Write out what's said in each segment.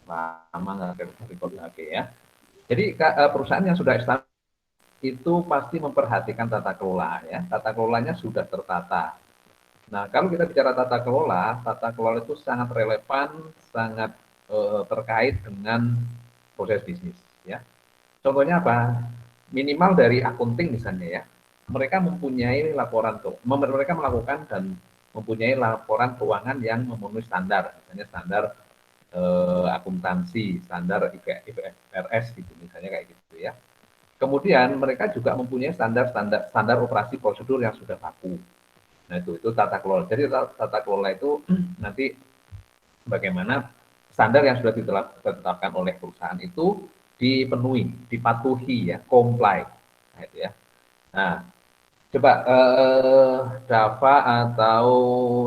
lama nggak record lagi ya. Jadi perusahaan yang sudah established itu pasti memperhatikan tata kelola ya. Tata kelolanya sudah tertata. Nah, kalau kita bicara tata kelola itu sangat relevan, sangat terkait dengan proses bisnis ya. Contohnya apa? Minimal dari akunting misalnya ya. Mereka mempunyai laporan tuh, mereka melakukan dan mempunyai laporan keuangan yang memenuhi standar, misalnya standar akuntansi, standar IFRS gitu misalnya kayak gitu ya. Kemudian mereka juga mempunyai standar operasi prosedur yang sudah baku. Nah itu tata kelola. Jadi tata kelola itu nanti bagaimana standar yang sudah ditetapkan oleh perusahaan itu dipenuhi, dipatuhi ya, comply. Nah, itu ya. Nah, coba Dava atau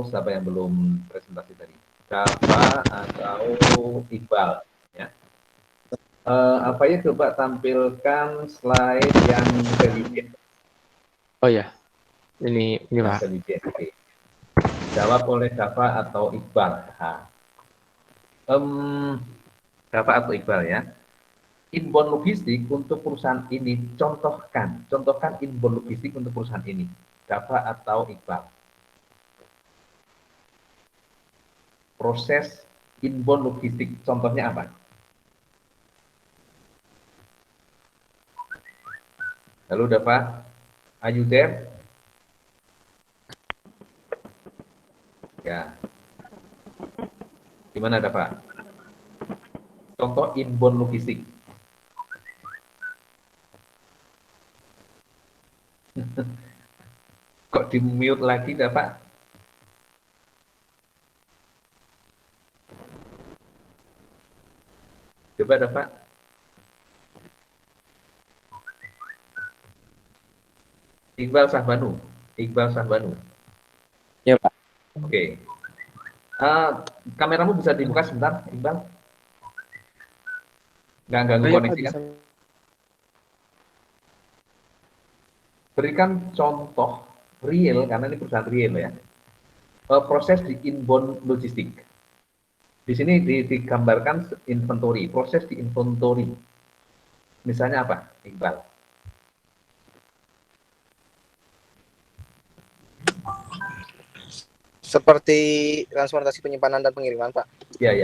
siapa yang belum presentasi tadi? Dava atau Iqbal ya. Apa ya, coba tampilkan slide yang value chain. Oh ya, ini Yang Pak. value chain. Oke. Jawab oleh Dava atau Iqbal. Nah, Dava atau Iqbal ya. Inbound logistik untuk perusahaan ini, contohkan inbound logistik untuk perusahaan ini. Dava atau Iqbal. Proses inbound logistik, contohnya apa? Halo Dava, are you there? Ya, gimana Dava? Contoh inbound logistik. Kok di mute lagi Dava? Coba Dava. Iqbal Sahbanu. Iqbal Sahbanu. Ya Pak. Oke. Kameramu bisa dibuka sebentar, Iqbal? Nggak ganggu Oh ya Pak, koneksi kan? bisa. Berikan contoh real, karena ini perusahaan real ya. Proses di inbound logistik. Di sini digambarkan inventory, proses di inventory. Misalnya apa, Iqbal? Seperti transportasi penyimpanan dan pengiriman, Pak. Ya,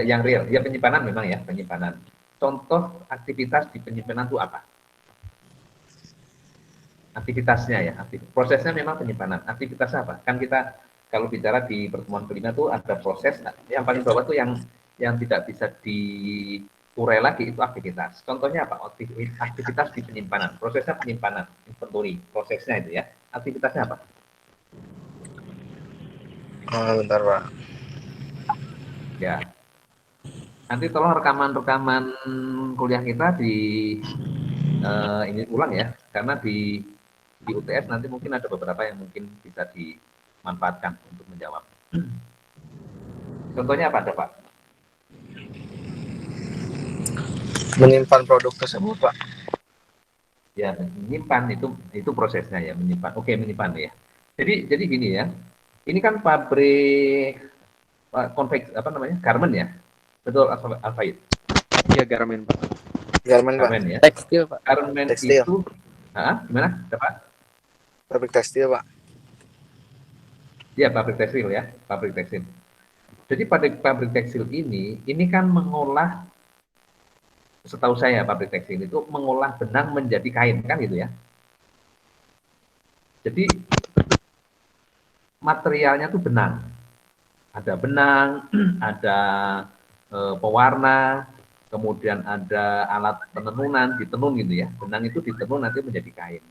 yang real. Ya penyimpanan memang ya, penyimpanan. Contoh aktivitas di penyimpanan itu apa? Aktivitasnya ya, prosesnya memang penyimpanan. Aktivitasnya apa? Kan kita kalau bicara di pertemuan kelima itu ada proses, yang paling bawah itu yang tidak bisa diurai lagi itu aktivitas. Contohnya apa? Aktivitas di penyimpanan, prosesnya penyimpanan, inventory, prosesnya itu ya. Aktivitasnya apa? Bentar, Pak. Ya. Nanti tolong rekaman kuliah kita ini ulang ya, karena di UTS nanti mungkin ada beberapa yang mungkin bisa dimanfaatkan untuk menjawab. Contohnya apa ada Pak? Menyimpan produk tersebut, Pak. Ya, menyimpan itu prosesnya ya, menyimpan. Oke, menyimpan ya. Jadi gini ya. Ini kan pabrik konveksi apa namanya? Garment ya. Betul Alfaid? Iya, Garmen Pak. Garmen, Pak. Garment ya. Tekstil Pak. Garment Tekstil. itu gimana? Apa? Pabrik tekstil, Pak. Ya, pabrik tekstil ya, pabrik tekstil. Jadi pabrik tekstil ini kan mengolah, setahu saya pabrik tekstil itu mengolah benang menjadi kain kan gitu ya. Jadi materialnya tuh benang. Ada benang, ada pewarna, kemudian ada alat penenunan, ditenun gitu ya. Benang itu ditenun nanti menjadi kain.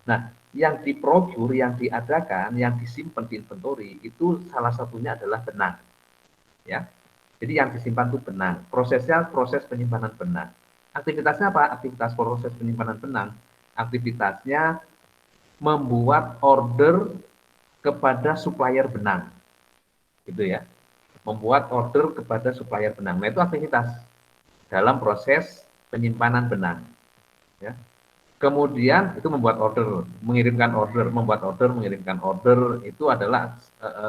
Nah, yang diprodur, yang diadakan, yang disimpan di inventory itu salah satunya adalah benang. Ya. Jadi yang disimpan itu benang. Prosesnya proses penyimpanan benang. Aktivitasnya apa? Aktivitas proses penyimpanan benang. Aktivitasnya membuat order kepada supplier benang. Gitu ya. Membuat order kepada supplier benang. Nah, itu aktivitas dalam proses penyimpanan benang. Ya. Kemudian itu membuat order, mengirimkan order, mengirimkan order itu adalah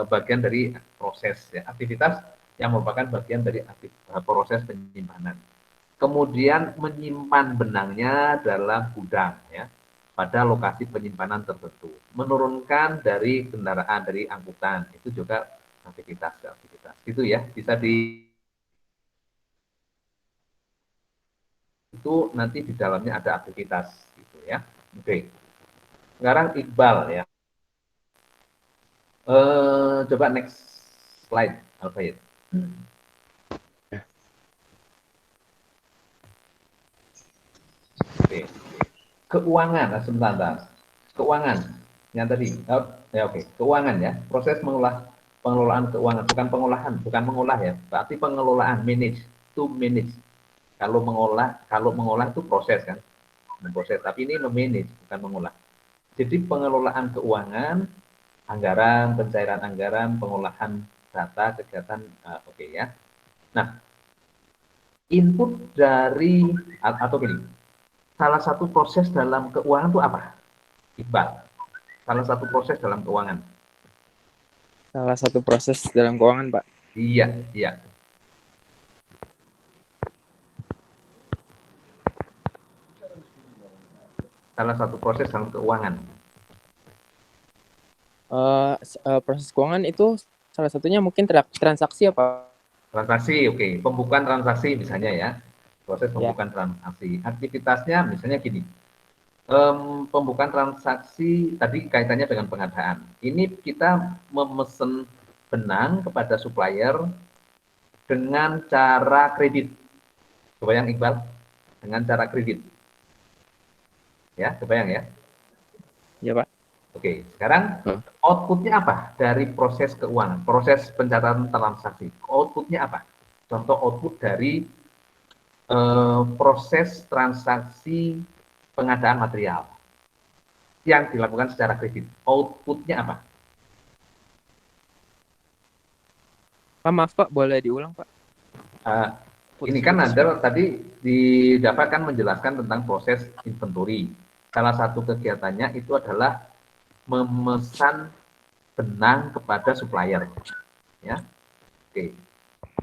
bagian dari proses ya. Aktivitas yang merupakan bagian dari proses penyimpanan. Kemudian menyimpan benangnya dalam gudang ya, pada lokasi penyimpanan tertentu. Menurunkan dari kendaraan, dari angkutan, itu juga aktivitas. Itu ya, bisa itu nanti di dalamnya ada aktivitas gitu ya. Oke. Sekarang Iqbal ya. Coba next slide, Alfayed. Oke. Keuangan, sebentar. Keuangan yang tadi. Ya oke. Keuangan ya. Proses pengelolaan keuangan, bukan pengolahan, bukan mengolah ya. Berarti pengelolaan, manage, to manage. Kalau mengolah itu proses kan, memproses. Tapi ini memanage, bukan mengolah. Jadi pengelolaan keuangan, anggaran, pencairan anggaran, pengolahan data, kegiatan, oke ya. Nah, input dari atau gini, salah satu proses dalam keuangan itu apa? Iqbal, salah satu proses dalam keuangan. Salah satu proses dalam keuangan, Pak. Iya. Salah satu proses dalam keuangan. Proses keuangan itu salah satunya mungkin transaksi apa? Transaksi, oke. Pembukaan transaksi misalnya ya. Proses Ya. pembukaan transaksi. Aktivitasnya misalnya gini. Pembukaan transaksi tadi kaitannya dengan pengadaan. Ini kita memesan benang kepada supplier dengan cara kredit. Kebayang Iqbal? Dengan cara kredit. Ya, kebayang ya? Ya, Pak. Oke, sekarang outputnya apa dari proses keuangan, proses pencatatan transaksi? Outputnya apa? Contoh output dari proses transaksi pengadaan material yang dilakukan secara kredit. Outputnya apa? Pak, maaf Pak, boleh diulang Pak? Ini kan ada tadi didapatkan menjelaskan tentang proses inventory. Salah satu kegiatannya itu adalah memesan benang kepada supplier. Ya, oke.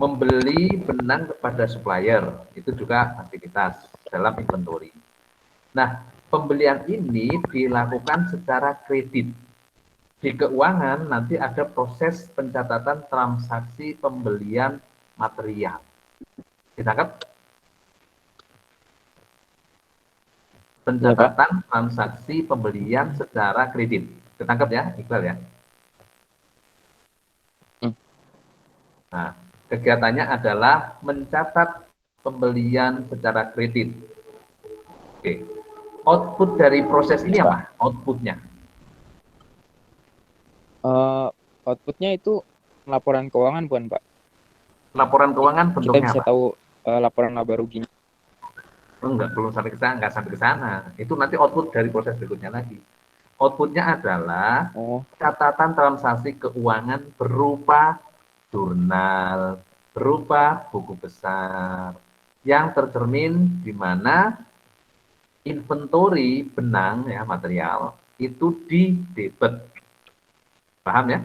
Membeli benang kepada supplier itu juga aktivitas dalam inventory. Nah, pembelian ini dilakukan secara kredit. Di keuangan nanti ada proses pencatatan transaksi pembelian material. Ditangkap? Pencatatan transaksi pembelian secara kredit. Ditangkap ya, Iqbal ya? Nah, kegiatannya adalah mencatat pembelian secara kredit. Oke. Output dari proses ini apa? Outputnya? Outputnya itu laporan keuangan bukan Pak? Laporan keuangan bentuknya Kita bisa apa? tahu laporan laba ruginya. Enggak, belum sampai ke sana, enggak sampai ke sana. Itu nanti output dari proses berikutnya lagi. Outputnya adalah catatan transaksi keuangan berupa jurnal, berupa buku besar, yang tercermin di mana inventory benang ya material itu di debit. Paham ya?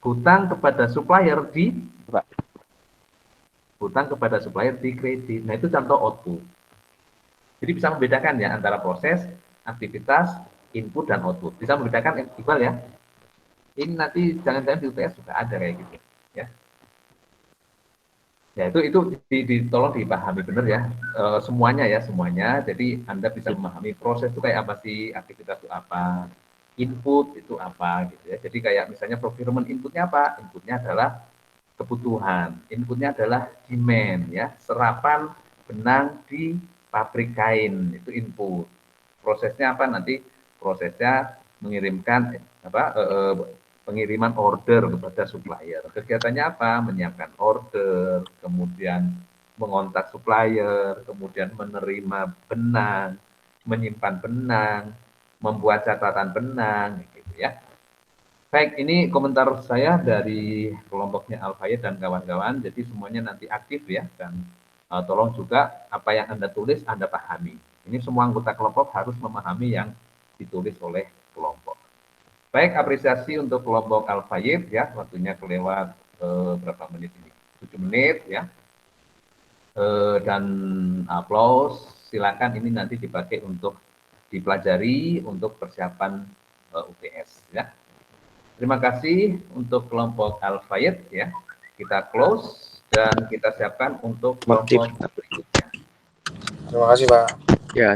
Hutang kepada supplier di Pak. Hutang kepada supplier di kredit. Nah, itu contoh output. Jadi bisa membedakan ya antara proses, aktivitas, input dan output. Bisa membedakan Iqbal ya. Ini nanti jangan-jangan di UTS juga ada kayak gitu ya. Ya itu tolong dipahami benar ya. Semuanya ya, semuanya. Jadi Anda bisa memahami proses itu kayak apa sih, aktivitas itu apa, input itu apa gitu ya. Jadi kayak misalnya procurement inputnya apa? Inputnya adalah kebutuhan, inputnya adalah demand ya, serapan benang di pabrik kain itu input. Prosesnya apa nanti? Prosesnya mengirimkan pengiriman order kepada supplier. Kegiatannya apa? Menyiapkan order, kemudian mengontak supplier, kemudian menerima benang, menyimpan benang, membuat catatan benang, gitu ya. Baik, ini komentar saya dari kelompoknya Alfayed dan kawan-kawan. Jadi semuanya nanti aktif ya, dan tolong juga apa yang Anda tulis Anda pahami. Ini semua anggota kelompok harus memahami yang ditulis oleh kelompok. Baik, apresiasi untuk kelompok Alfayed ya, waktunya kelewat berapa menit ini? 7 menit ya. Dan applause, silakan ini nanti dipakai untuk dipelajari untuk persiapan UTS ya. Terima kasih untuk kelompok Al-Fayed ya. Kita close dan kita siapkan untuk kelompok berikutnya. Terima kasih Pak.